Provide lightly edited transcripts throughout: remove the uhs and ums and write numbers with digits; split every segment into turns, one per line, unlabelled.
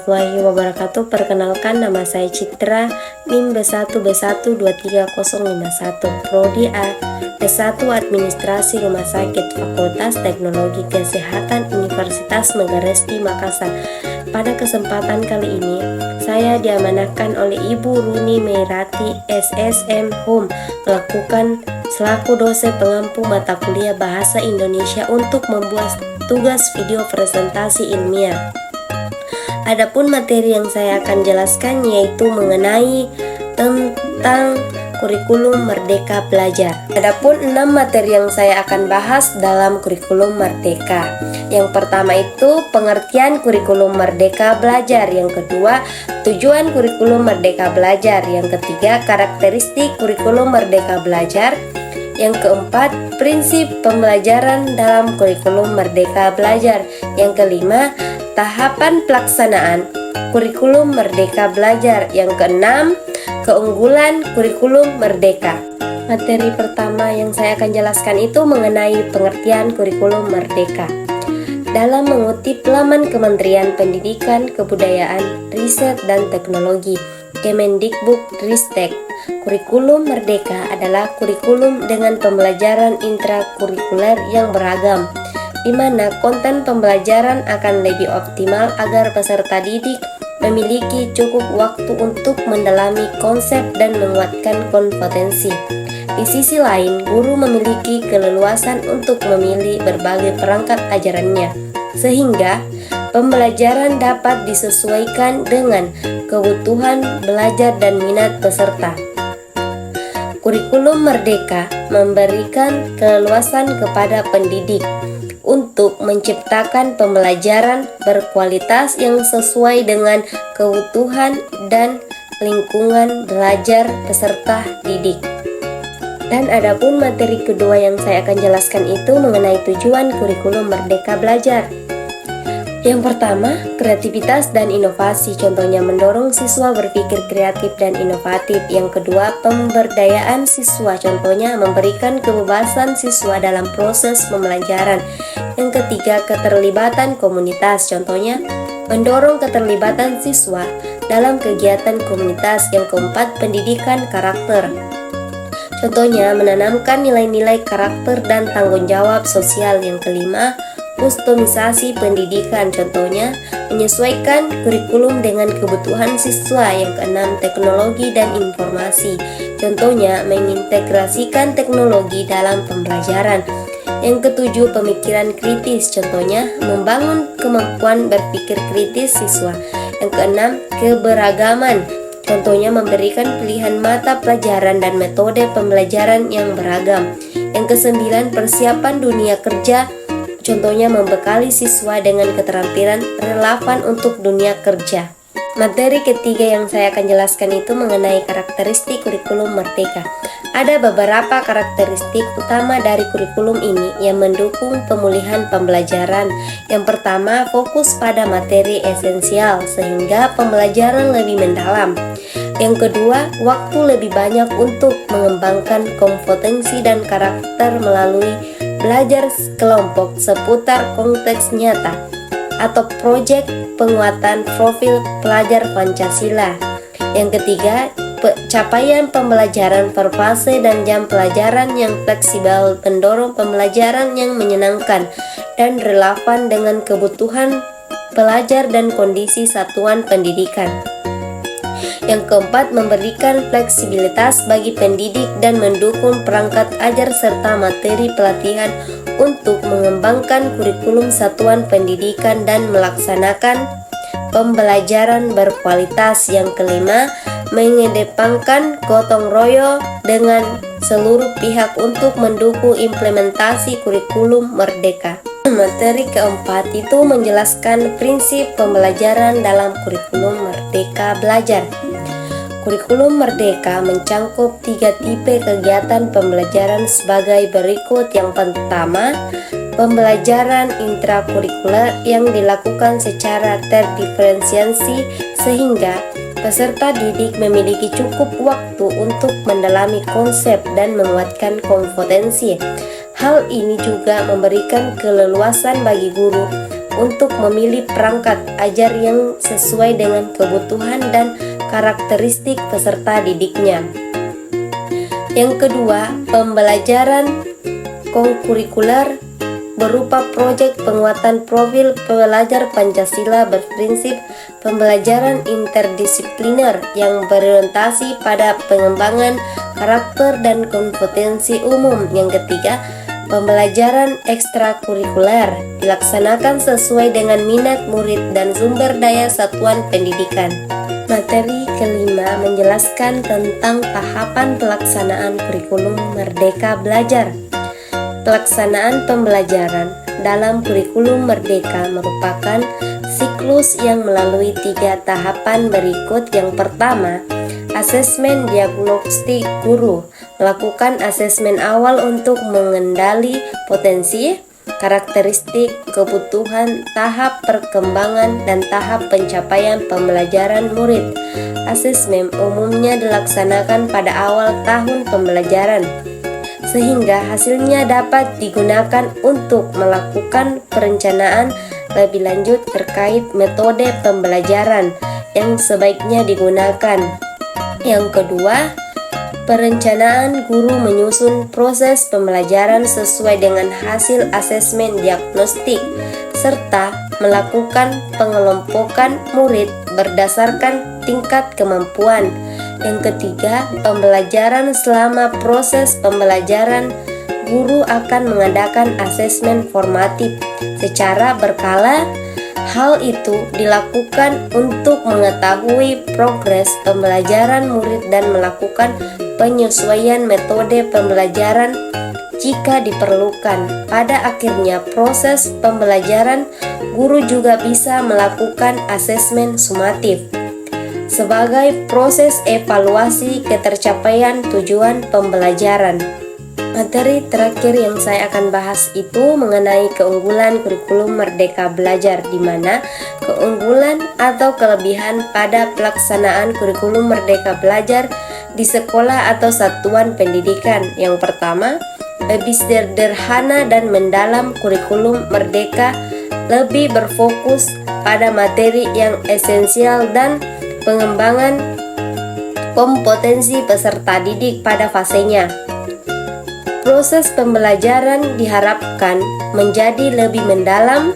warahmatullahi wabarakatuh. Perkenalkan, nama saya Citra, NIM B1B1230051, Prodi A, S1 Administrasi Rumah Sakit, Fakultas Teknologi Kesehatan Universitas Megaresti Makassar. Pada kesempatan kali ini, saya diamanahkan oleh Ibu Runi Meirati, SSM Home, melakukan selaku dosen pengampu mata kuliah Bahasa Indonesia untuk membuat tugas video presentasi ilmiah. Adapun materi yang saya akan jelaskan yaitu mengenai tentang kurikulum Merdeka Belajar. Adapun 6 materi yang saya akan bahas dalam kurikulum Merdeka. Yang pertama itu pengertian kurikulum Merdeka Belajar. Yang kedua, tujuan kurikulum Merdeka Belajar. Yang ketiga, karakteristik kurikulum Merdeka Belajar. Yang keempat, prinsip pembelajaran dalam kurikulum Merdeka Belajar. Yang kelima, tahapan pelaksanaan kurikulum Merdeka Belajar. Yang keenam, keunggulan kurikulum Merdeka. Materi pertama yang saya akan jelaskan itu mengenai pengertian kurikulum Merdeka. Dalam mengutip laman Kementerian Pendidikan, Kebudayaan, Riset, dan Teknologi, Kemendikbudristek, kurikulum Merdeka adalah kurikulum dengan pembelajaran intrakurikuler yang beragam, di mana konten pembelajaran akan lebih optimal agar peserta didik memiliki cukup waktu untuk mendalami konsep dan menguatkan kompetensi. Di sisi lain, guru memiliki keleluasan untuk memilih berbagai perangkat ajarannya, sehingga pembelajaran dapat disesuaikan dengan kebutuhan belajar dan minat peserta. Kurikulum Merdeka memberikan keleluasan kepada pendidik untuk menciptakan pembelajaran berkualitas yang sesuai dengan kebutuhan dan lingkungan belajar peserta didik. Dan adapun materi kedua yang saya akan jelaskan itu mengenai tujuan kurikulum Merdeka Belajar. Yang pertama, kreativitas dan inovasi, contohnya mendorong siswa berpikir kreatif dan inovatif. Yang kedua, pemberdayaan siswa, contohnya memberikan kebebasan siswa dalam proses pembelajaran. Yang ketiga, keterlibatan komunitas, contohnya mendorong keterlibatan siswa dalam kegiatan komunitas. Yang keempat, pendidikan karakter, contohnya menanamkan nilai-nilai karakter dan tanggung jawab sosial. Yang kelima, kustomisasi pendidikan, contohnya menyesuaikan kurikulum dengan kebutuhan siswa. Yang keenam, teknologi dan informasi, contohnya mengintegrasikan teknologi dalam pembelajaran. Yang ketujuh, pemikiran kritis, contohnya membangun kemampuan berpikir kritis siswa. Yang keenam, keberagaman, contohnya memberikan pilihan mata pelajaran dan metode pembelajaran yang beragam. Yang kesembilan, persiapan dunia kerja, contohnya membekali siswa dengan keterampilan relevan untuk dunia kerja. Materi ketiga yang saya akan jelaskan itu mengenai karakteristik kurikulum Merdeka. Ada beberapa karakteristik utama dari kurikulum ini yang mendukung pemulihan pembelajaran. Yang pertama, fokus pada materi esensial sehingga pembelajaran lebih mendalam. Yang kedua, waktu lebih banyak untuk mengembangkan kompetensi dan karakter melalui belajar kelompok seputar konteks nyata atau proyek penguatan profil pelajar Pancasila. Yang ketiga, capaian pembelajaran per fase dan jam pelajaran yang fleksibel mendorong pembelajaran yang menyenangkan dan relevan dengan kebutuhan pelajar dan kondisi satuan pendidikan. Yang keempat, memberikan fleksibilitas bagi pendidik dan mendukung perangkat ajar serta materi pelatihan untuk mengembangkan kurikulum satuan pendidikan dan melaksanakan pembelajaran berkualitas. Yang kelima, mengedepankan gotong royong dengan seluruh pihak untuk mendukung implementasi kurikulum Merdeka. Materi keempat itu menjelaskan prinsip pembelajaran dalam kurikulum Merdeka Belajar. Kurikulum Merdeka mencangkup 3 tipe kegiatan pembelajaran sebagai berikut. Yang pertama, pembelajaran intrakurikuler yang dilakukan secara terdiferensiasi sehingga peserta didik memiliki cukup waktu untuk mendalami konsep dan menguatkan kompetensi. Hal ini juga memberikan keleluasan bagi guru untuk memilih perangkat ajar yang sesuai dengan kebutuhan dan karakteristik peserta didiknya. Yang kedua, pembelajaran konkurikuler berupa proyek penguatan profil pelajar Pancasila berprinsip pembelajaran interdisipliner yang berorientasi pada pengembangan karakter dan kompetensi umum. Yang ketiga, pembelajaran ekstrakurikuler dilaksanakan sesuai dengan minat murid dan sumber daya satuan pendidikan. Materi kelima menjelaskan tentang tahapan pelaksanaan kurikulum Merdeka Belajar. Pelaksanaan pembelajaran dalam kurikulum Merdeka merupakan siklus yang melalui 3 tahapan berikut. Yang pertama, asesmen diagnostik guru, melakukan asesmen awal untuk mengenali potensi, karakteristik, kebutuhan, tahap perkembangan, dan tahap pencapaian pembelajaran murid. Asesmen umumnya dilaksanakan pada awal tahun pembelajaran, sehingga hasilnya dapat digunakan untuk melakukan perencanaan lebih lanjut terkait metode pembelajaran yang sebaiknya digunakan. Yang kedua, perencanaan guru menyusun proses pembelajaran sesuai dengan hasil asesmen diagnostik, serta melakukan pengelompokan murid berdasarkan tingkat kemampuan. Yang ketiga, pembelajaran. Selama proses pembelajaran, guru akan mengadakan asesmen formatif secara berkala. Hal itu dilakukan untuk mengetahui progres pembelajaran murid dan melakukan penyesuaian metode pembelajaran jika diperlukan. Pada akhirnya proses pembelajaran, guru juga bisa melakukan asesmen sumatif sebagai proses evaluasi ketercapaian tujuan pembelajaran. Materi terakhir yang saya akan bahas itu mengenai keunggulan kurikulum Merdeka Belajar, di mana keunggulan atau kelebihan pada pelaksanaan kurikulum Merdeka Belajar di sekolah atau satuan pendidikan. Yang pertama, lebih sederhana dan mendalam. Kurikulum Merdeka lebih berfokus pada materi yang esensial dan pengembangan kompetensi peserta didik pada fasenya. Proses pembelajaran diharapkan menjadi lebih mendalam,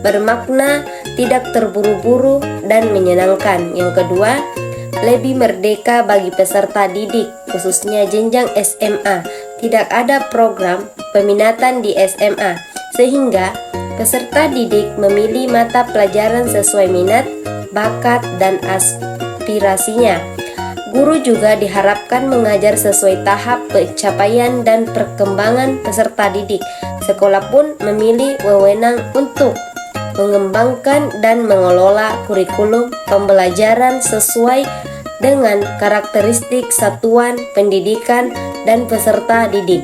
bermakna, tidak terburu-buru, dan menyenangkan. Yang kedua, lebih merdeka bagi peserta didik, khususnya jenjang SMA. Tidak ada program peminatan di SMA, sehingga peserta didik memilih mata pelajaran sesuai minat, bakat, dan aspirasinya. Guru juga diharapkan mengajar sesuai tahap pencapaian dan perkembangan peserta didik. Sekolah pun memilih wewenang untuk mengembangkan dan mengelola kurikulum pembelajaran sesuai dengan karakteristik satuan pendidikan dan peserta didik.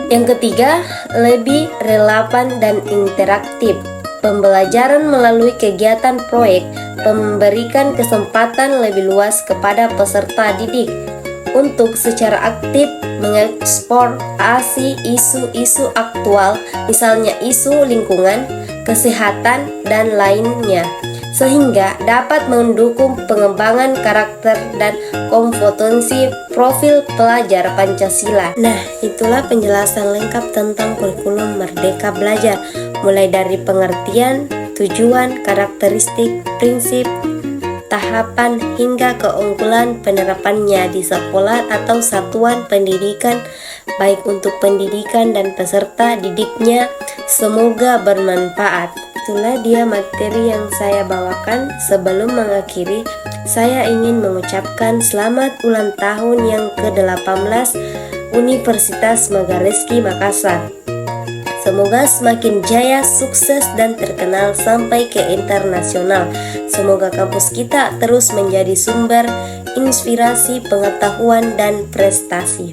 Yang ketiga, lebih relevan dan interaktif. Pembelajaran melalui kegiatan proyek memberikan kesempatan lebih luas kepada peserta didik untuk secara aktif mengeksplorasi isu-isu aktual, misalnya isu lingkungan, kesehatan, dan lainnya, sehingga dapat mendukung pengembangan karakter dan kompetensi profil pelajar Pancasila. Nah, itulah penjelasan lengkap tentang kurikulum Merdeka Belajar, mulai dari pengertian, tujuan, karakteristik, prinsip, tahapan, hingga keunggulan penerapannya di sekolah atau satuan pendidikan, baik untuk pendidikan dan peserta didiknya. Semoga bermanfaat. Itulah dia materi yang saya bawakan. Sebelum mengakhiri, saya ingin mengucapkan selamat ulang tahun yang ke-18 Universitas Megarizky Makassar. Semoga semakin jaya, sukses, dan terkenal sampai ke internasional. Semoga kampus kita terus menjadi sumber inspirasi, pengetahuan, dan prestasi.